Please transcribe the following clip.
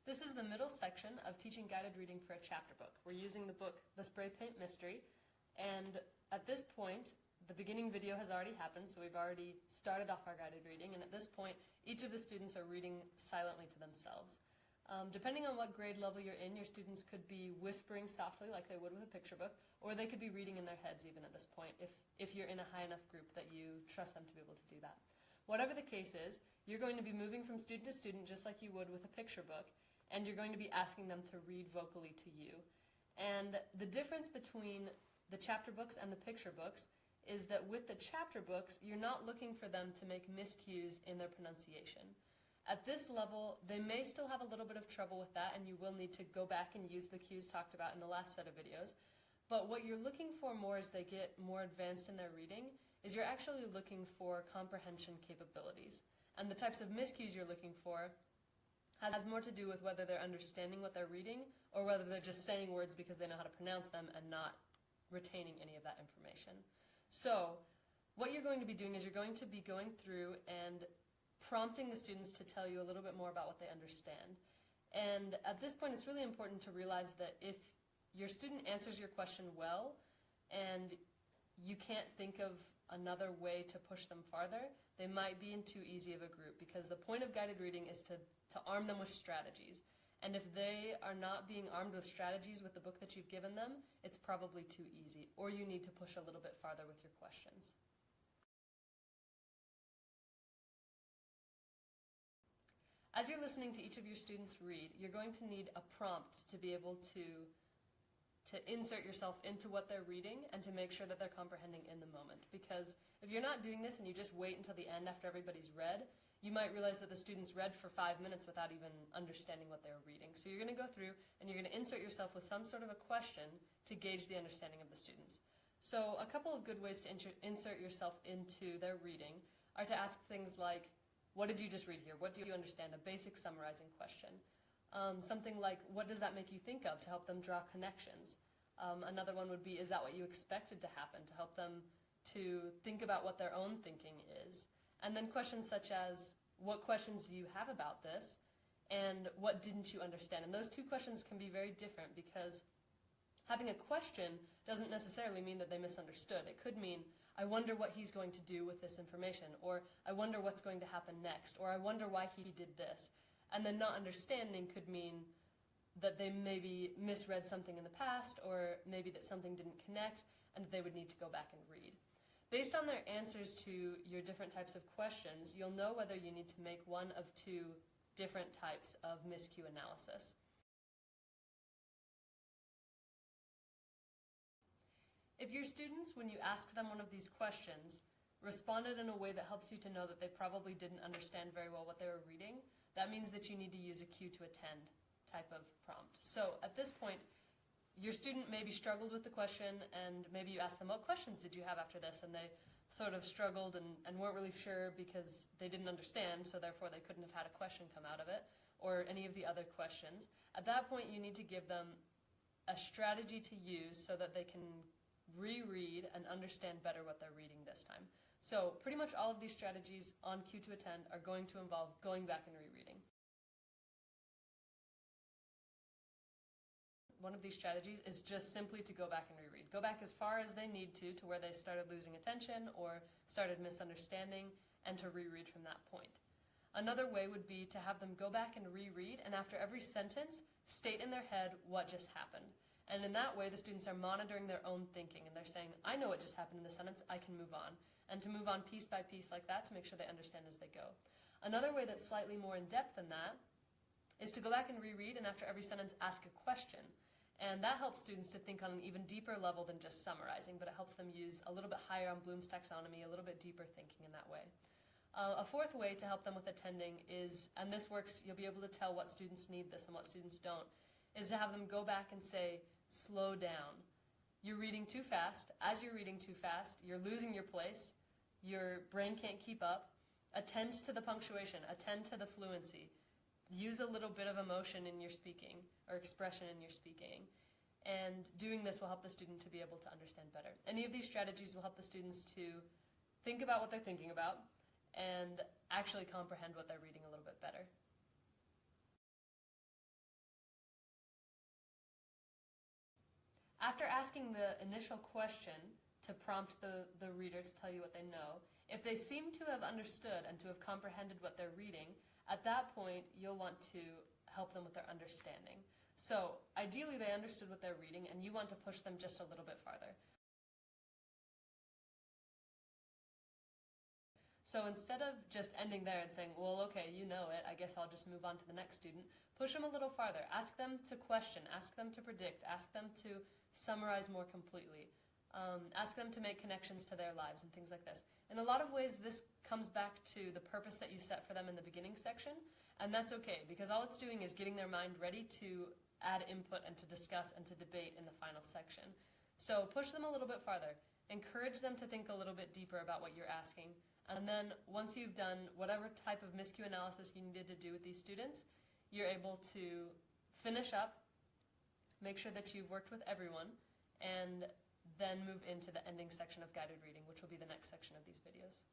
This is the middle section of teaching guided reading for a chapter book. We're using the book, The Spray Paint Mystery, and at this point, the beginning video has already happened, so we've already started off our guided reading, and at this point, each of the students are reading silently to themselves. Depending on what grade level you're in, your students could be whispering softly like they would with a picture book, or they could be reading in their heads even at this point, if you're in a high enough group that you trust them to be able to do that. Whatever the case is, you're going to be moving from student to student just like you would with a picture book, and you're going to be asking them to read vocally to you. And the difference between the chapter books and the picture books is that with the chapter books, you're not looking for them to make miscues in their pronunciation. At this level, they may still have a little bit of trouble with that, and you will need to go back and use the cues talked about in the last set of videos. But what you're looking for more as they get more advanced in their reading is you're actually looking for comprehension capabilities. And the types of miscues you're looking for has more to do with whether they're understanding what they're reading or whether they're just saying words because they know how to pronounce them and not retaining any of that information. So what you're going to be doing is you're going to be going through and prompting the students to tell you a little bit more about what they understand. And at this point, it's really important to realize that if your student answers your question well and you can't think of another way to push them farther, they might be in too easy of a group, because the point of guided reading is to arm them with strategies. And if they are not being armed with strategies with the book that you've given them, it's probably too easy, or you need to push a little bit farther with your questions. As you're listening to each of your students read, you're going to need a prompt to be able to insert yourself into what they're reading and to make sure that they're comprehending in the moment. Because if you're not doing this and you just wait until the end after everybody's read, you might realize that the students read for 5 minutes without even understanding what they were reading. So you're going to go through and you're going to insert yourself with some sort of a question to gauge the understanding of the students. So a couple of good ways to insert yourself into their reading are to ask things like, what did you just read here? What do you understand? A basic summarizing question. Something like, what does that make you think of, to help them draw connections? Another one would be, is that what you expected to happen, to help them to think about what their own thinking is? And then questions such as, what questions do you have about this? And what didn't you understand? And those two questions can be very different, because having a question doesn't necessarily mean that they misunderstood. It could mean, I wonder what he's going to do with this information, or I wonder what's going to happen next, or I wonder why he did this. And then not understanding could mean that they maybe misread something in the past, or maybe that something didn't connect and that they would need to go back and read. Based on their answers to your different types of questions, you'll know whether you need to make one of two different types of miscue analysis. If your students, when you asked them one of these questions, responded in a way that helps you to know that they probably didn't understand very well what they were reading, that means that you need to use a cue to attend type of prompt. So at this point, your student maybe struggled with the question, and maybe you asked them, what questions did you have after this? And they sort of struggled and weren't really sure because they didn't understand, so therefore they couldn't have had a question come out of it, or any of the other questions. At that point, you need to give them a strategy to use so that they can reread and understand better what they're reading this time. So pretty much all of these strategies on cue to attend are going to involve going back and rereading. One of these strategies is just simply to go back and reread. Go back as far as they need to where they started losing attention or started misunderstanding, and to reread from that point. Another way would be to have them go back and reread, and after every sentence, state in their head what just happened. And in that way, the students are monitoring their own thinking, and they're saying, I know what just happened in the sentence, I can move on. And to move on piece by piece like that to make sure they understand as they go. Another way that's slightly more in depth than that is to go back and reread, and after every sentence, ask a question. And that helps students to think on an even deeper level than just summarizing, but it helps them use a little bit higher on Bloom's taxonomy, a little bit deeper thinking in that way. A fourth way to help them with attending is, and this works, you'll be able to tell what students need this and what students don't, is to have them go back and say, slow down. You're reading too fast. As you're reading too fast, you're losing your place. Your brain can't keep up. Attend to the punctuation. Attend to the fluency. Use a little bit of emotion in your speaking, or expression in your speaking. And doing this will help the student to be able to understand better. Any of these strategies will help the students to think about what they're thinking about and actually comprehend what they're reading a little bit better. After asking the initial question to prompt the reader to tell you what they know, if they seem to have understood and to have comprehended what they're reading, at that point you'll want to help them with their understanding. So ideally they understood what they're reading, and you want to push them just a little bit farther. So instead of just ending there and saying, well, okay, you know it, I guess I'll just move on to the next student, push them a little farther. Ask them to question, ask them to predict, ask them to summarize more completely. Ask them to make connections to their lives and things like this. In a lot of ways, this comes back to the purpose that you set for them in the beginning section, and that's okay, because all it's doing is getting their mind ready to add input and to discuss and to debate in the final section. So push them a little bit farther. Encourage them to think a little bit deeper about what you're asking. And then once you've done whatever type of miscue analysis you needed to do with these students, you're able to finish up, make sure that you've worked with everyone, and then move into the ending section of guided reading, which will be the next section of these videos.